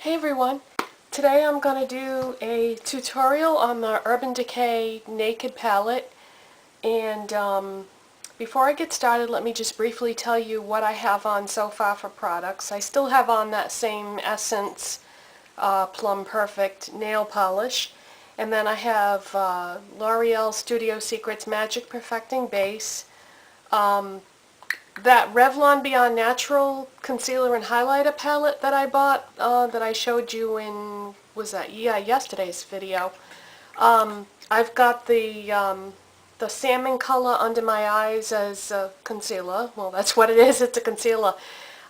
Hey everyone, today I'm going to do a tutorial on the Urban Decay Naked palette, and before I get started, let me just briefly tell you what I have on so far for products. I still have on that same Essence Plum Perfect nail polish, and then I have L'Oreal Studio Secrets Magic Perfecting Base, that Revlon Beyond Natural concealer and highlighter palette that I bought, that I showed you in, was that, yeah, yesterday's video. I've got the salmon color under my eyes as a concealer. Well, that's what it is, it's a concealer.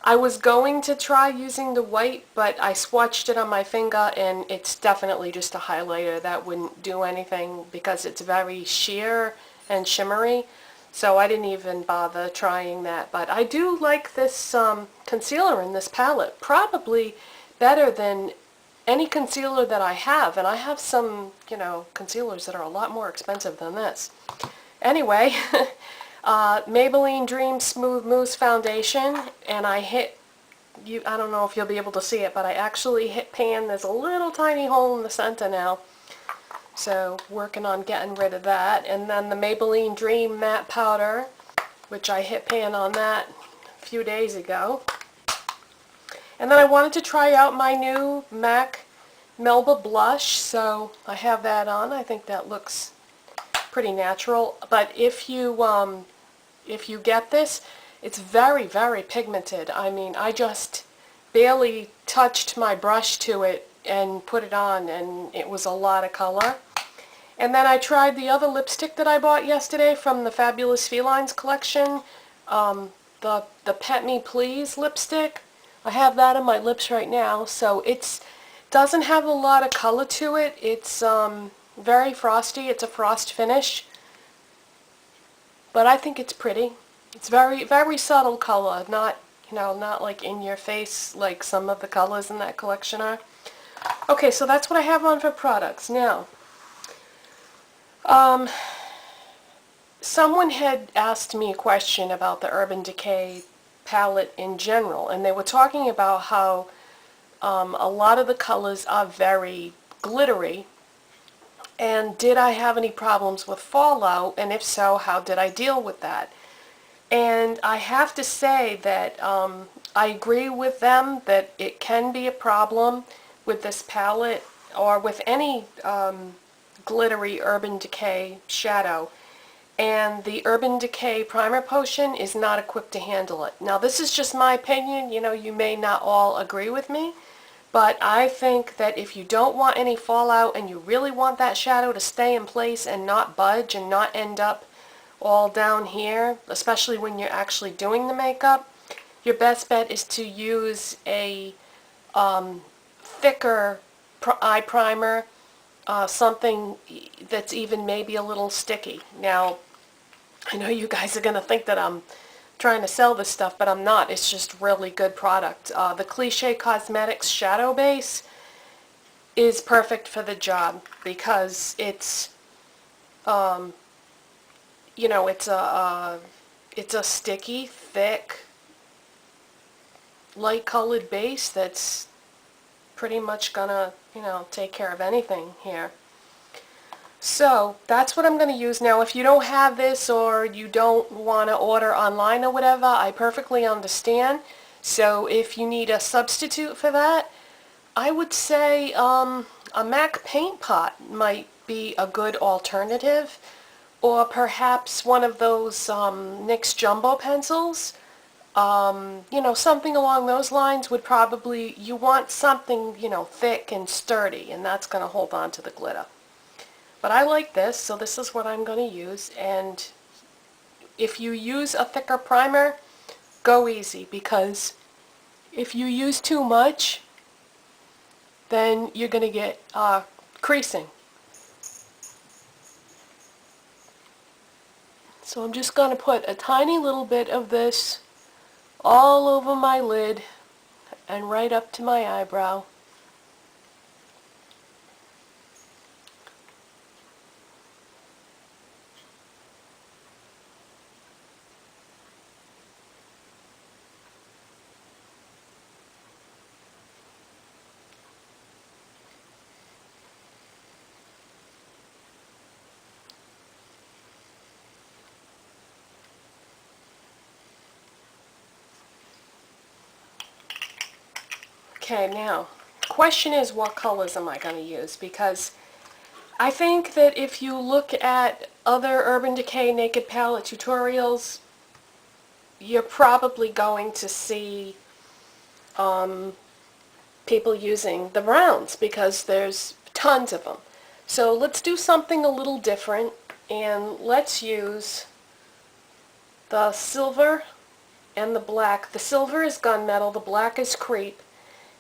I was going to try using the white, but I swatched it on my finger and it's definitely just a highlighter. That wouldn't do anything because it's very sheer and shimmery. So I didn't even bother trying that. But I do like this concealer in this palette. Probably better than any concealer that I have. And I have some, concealers that are a lot more expensive than this. Anyway, Maybelline Dream Smooth Mousse Foundation. And I don't know if you'll be able to see it, but I actually hit pan. There's a little tiny hole in the center now. So working on getting rid of that. And then the Maybelline Dream Matte Powder, which I hit pan on that a few days ago. And then I wanted to try out my new MAC Melba Blush, so I have that on. I think that looks pretty natural. But if you get this, it's very, very pigmented. I mean, I just barely touched my brush to it and put it on, and it was a lot of color. And then I tried the other lipstick that I bought yesterday from the Fabulous Felines collection, the Pet Me Please lipstick. I have that on my lips right now, so it doesn't have a lot of color to it. It's very frosty. It's a frost finish, but I think it's pretty. It's very, very subtle color, not like in your face like some of the colors in that collection are. Okay, so that's what I have on for products. Now, someone had asked me a question about the Urban Decay palette in general, and they were talking about how a lot of the colors are very glittery, and did I have any problems with fallout, and if so, how did I deal with that? And I have to say that I agree with them that it can be a problem with this palette or with any glittery Urban Decay shadow. And the Urban Decay Primer Potion is not equipped to handle it. Now, this is just my opinion. You may not all agree with me, but I think that if you don't want any fallout and you really want that shadow to stay in place and not budge and not end up all down here, especially when you're actually doing the makeup, your best bet is to use a thicker eye primer, something that's even maybe a little sticky. Now, I know you guys are going to think that I'm trying to sell this stuff, but I'm not. It's just really good product. The Cliché Cosmetics Shadow Base is perfect for the job because it's it's a sticky, thick, light-colored base that's pretty much gonna, take care of anything here. So that's what I'm going to use. Now, if you don't have this or you don't want to order online or whatever, I perfectly understand. So if you need a substitute for that, I would say a MAC paint pot might be a good alternative. Or perhaps one of those NYX Jumbo pencils. Something along those lines would probably, you want something, thick and sturdy, and that's going to hold on to the glitter. But I like this, so this is what I'm going to use. And if you use a thicker primer, go easy, because if you use too much, then you're going to get creasing. So I'm just going to put a tiny little bit of this all over my lid and right up to my eyebrow. Okay, now, question is what colors am I going to use? Because I think that if you look at other Urban Decay Naked Palette tutorials, you're probably going to see people using the browns because there's tons of them. So let's do something a little different, and let's use the silver and the black. The silver is gunmetal, the black is creep,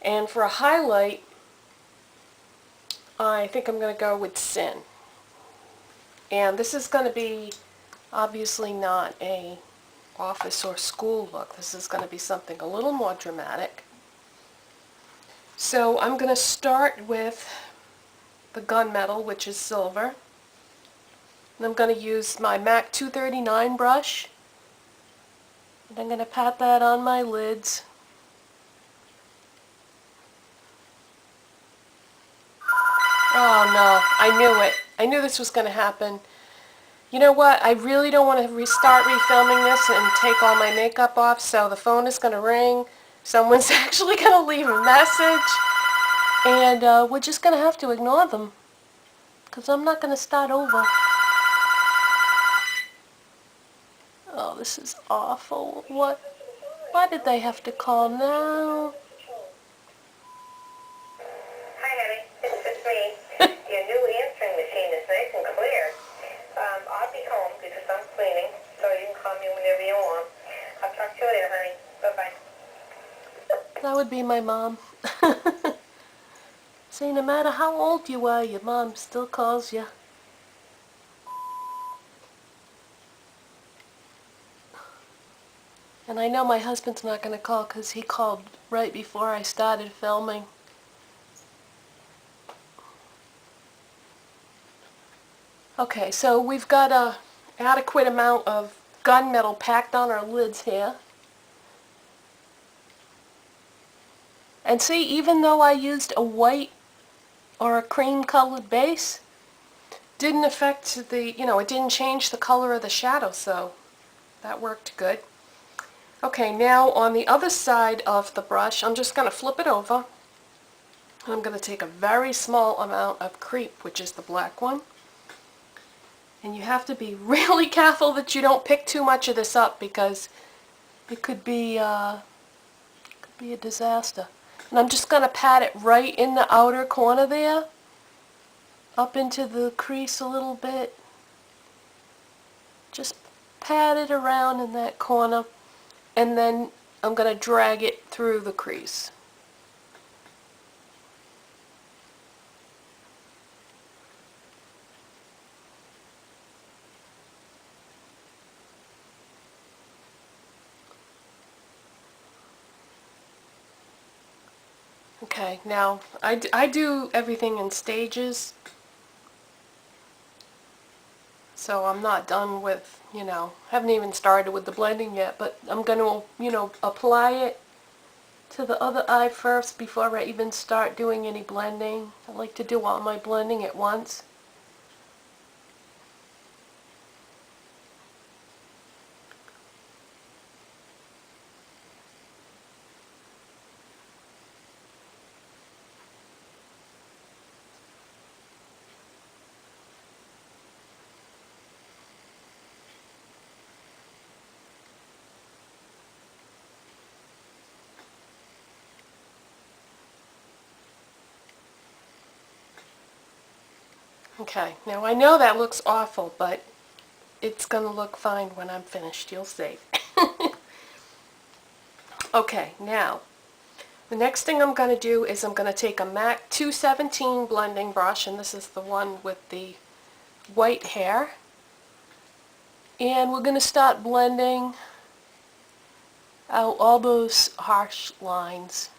and for a highlight, I think I'm going to go with sin. And this is going to be obviously not a office or school look. This is going to be something a little more dramatic. So I'm going to start with the gunmetal, which is silver. And I'm going to use my MAC 239 brush. And I'm going to pat that on my lids. Oh no, I knew it. I knew this was going to happen. You know what? I really don't want to restart refilming this and take all my makeup off, so the phone is going to ring. Someone's actually going to leave a message. And we're just going to have to ignore them, because I'm not going to start over. Oh, this is awful. What? Why did they have to call now? Hi, honey. It's me. Your new answering machine is nice and clear. I'll be home because I'm cleaning, so you can call me whenever you want. I'll talk to you later, honey. Bye-bye. That would be my mom. See, no matter how old you are, your mom still calls you. And I know my husband's not going to call because he called right before I started filming. Okay, so we've got a adequate amount of gunmetal packed on our lids here. And see, even though I used a white or a cream colored base, didn't affect the, it didn't change the color of the shadow, so that worked good. Okay, now on the other side of the brush, I'm just going to flip it over. And I'm going to take a very small amount of creep, which is the black one. And you have to be really careful that you don't pick too much of this up because it could be a disaster. And I'm just going to pat it right in the outer corner there, up into the crease a little bit. Just pat it around in that corner, and then I'm going to drag it through the crease. Okay, now I do everything in stages, so I'm not done with, haven't even started with the blending yet, but I'm going to, apply it to the other eye first before I even start doing any blending. I like to do all my blending at once. Okay, now I know that looks awful, but it's going to look fine when I'm finished, you'll see. Okay, now, the next thing I'm going to do is I'm going to take a MAC 217 blending brush, and this is the one with the white hair, and we're going to start blending out all those harsh lines.